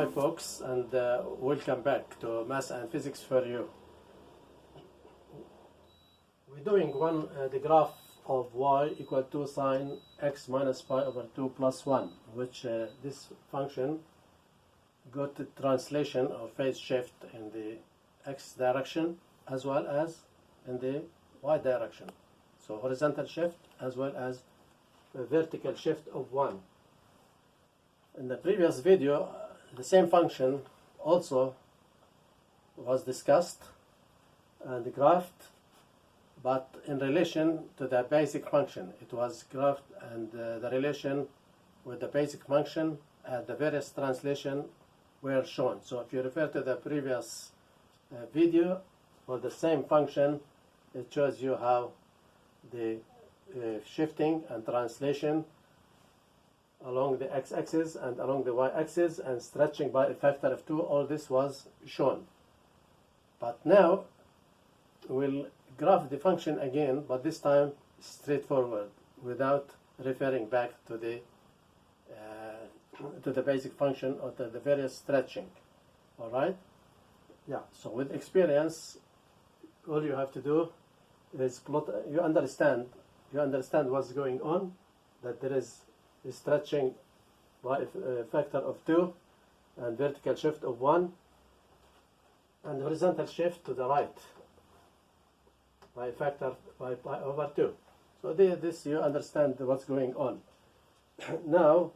Hi folks, and welcome back to Maths and Physics for You. We're doing the graph of y equal to sine x minus pi over 2 plus 1, which this function got the translation or phase shift in the x direction as well as in the y direction. So horizontal shift as well as a vertical shift of 1. In the previous video, the same function also was discussed and graphed, but in relation to the basic function. It was graphed and the relation with the basic function and the various translation were shown. So if you refer to the previous video for the same function, it shows you how the shifting and translation along the x-axis and along the y-axis and stretching by a factor of 2, all this was shown. But now we'll graph the function again, but this time straightforward, without referring back to the basic function or to the various stretching. All right? Yeah. So with experience, all you have to do is plot. You understand what's going on. That there is stretching by a factor of 2 and vertical shift of 1 and horizontal shift to the right by a factor by pi over 2. So this you understand what's going on. Now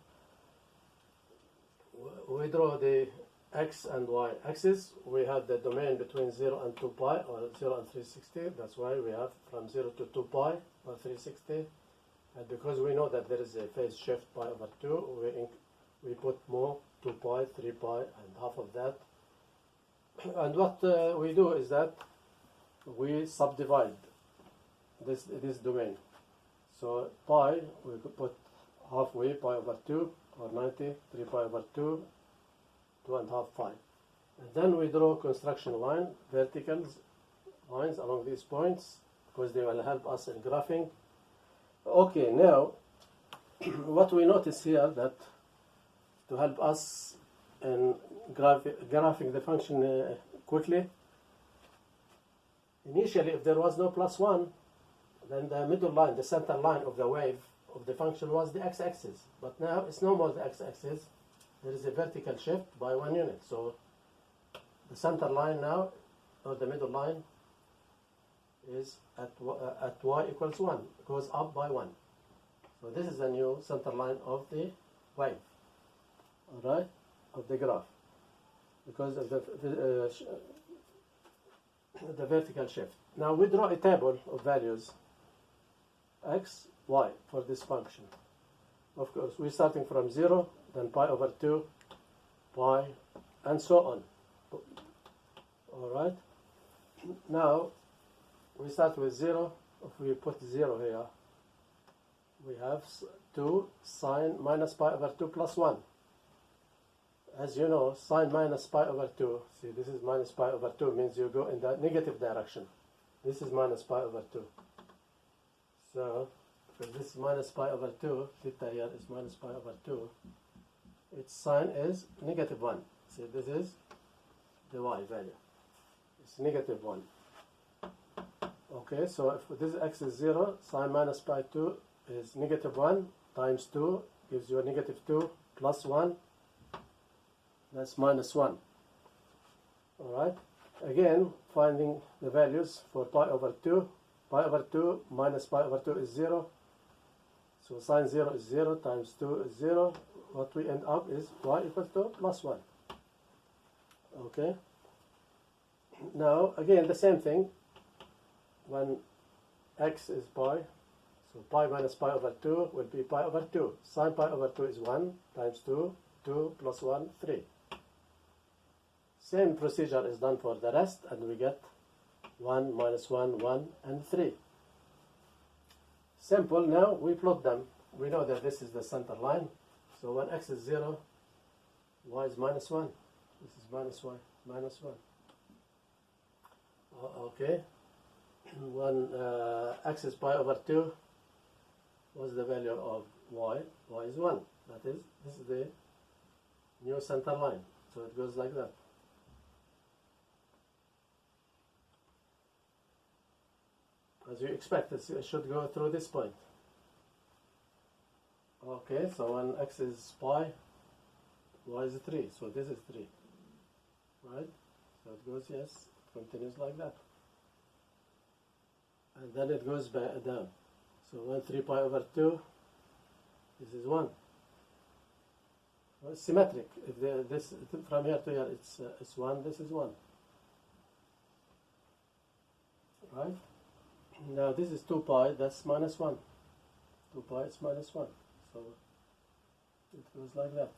we draw the x and y axis. We have the domain between 0 and 2 pi or 0 and 360. That's why we have from 0 to 2 pi or 360. And because we know that there is a phase shift pi over 2, we put more 2 pi, 3 pi, and half of that. And what we do is that we subdivide this domain. So pi, we could put halfway, pi over 2, or 90, 3 pi over 2, 2.5 pi. And then we draw construction line, vertical lines along these points, because they will help us in graphing. Okay, now what we notice here that to help us in graphing the function quickly, initially if there was no plus 1, then the middle line, the center line of the wave of the function was the x-axis. But now it's no more the x-axis, there is a vertical shift by 1 unit. So the center line now, or the middle line, is at y equals 1, goes up by 1. So this is the new center line of the wave, all right, of the graph, because of the vertical shift. Now we draw a table of values x, y for this function. Of course, we're starting from 0, then pi over 2, pi, and so on. All right. Now we start with 0. If we put 0 here, we have 2 sine minus pi over 2 plus 1. As you know, sine minus pi over 2, see this is minus pi over 2, means you go in the negative direction. This is minus pi over 2. So, because this is minus pi over 2, theta here is minus pi over 2, its sign is negative 1. See, this is the y value. It's negative 1. Okay, so if this x is 0, sine minus pi 2 is negative 1 times 2 gives you a negative 2 plus 1, that's minus 1. Alright, again finding the values for pi over 2. Pi over 2 minus pi over 2 is 0. So sine 0 is 0 times 2 is 0. What we end up is y equals to plus 1. Okay, now again the same thing. When x is pi, so pi minus pi over 2 will be pi over 2. Sine pi over 2 is 1 times 2, 2 plus 1, 3. Same procedure is done for the rest, and we get 1 minus 1, 1, and 3. Simple. Now we plot them. We know that this is the center line. So when x is 0, y is minus 1. This is minus y, minus 1. Okay. When x is pi over 2, what's the value of y? Y is 1. That is, this is the new center line. So it goes like that. As you expect, it should go through this point. Okay, so when x is pi, y is 3. So this is 3. Right? So it goes, yes, it continues like that. And then it goes back down. So 1 3 pi over 2, this is 1. Well, it's symmetric. If this from here to here it's 1, this is 1. Right? Now this is 2 pi, that's minus 1. 2 pi is minus 1. So it goes like that.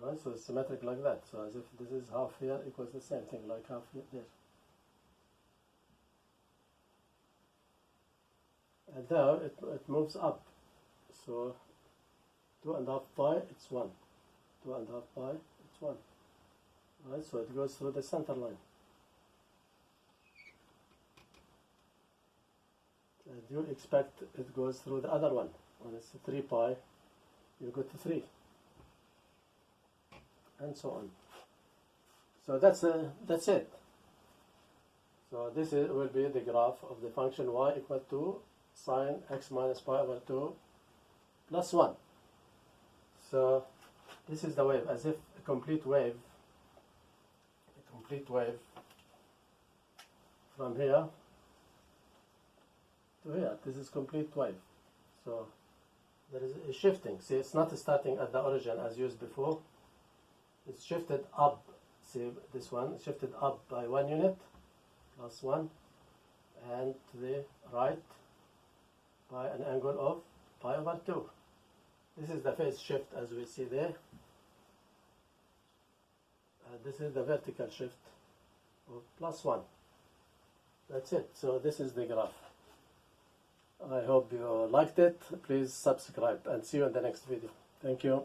Alright, so it's symmetric like that. So as if this is half here equals the same thing, like half here there. And now it moves up. So 2.5 pi, it's 1. 2.5 pi, it's 1. Right, so it goes through the center line. And you expect it goes through the other one. When it's 3 pi, you go to 3. And so on. So that's it. So this will be the graph of the function y equal to sine x minus pi over 2 plus 1. So this is the wave, as if a complete wave from here to here. This is complete wave. So there is a shifting. See, it's not starting at the origin as used before. It's shifted up. See, this one shifted up by 1 unit plus 1, and to the right by an angle of pi over 2. This is the phase shift as we see there. And this is the vertical shift of plus 1. That's it. So this is the graph. I hope you liked it. Please subscribe and see you in the next video. Thank you.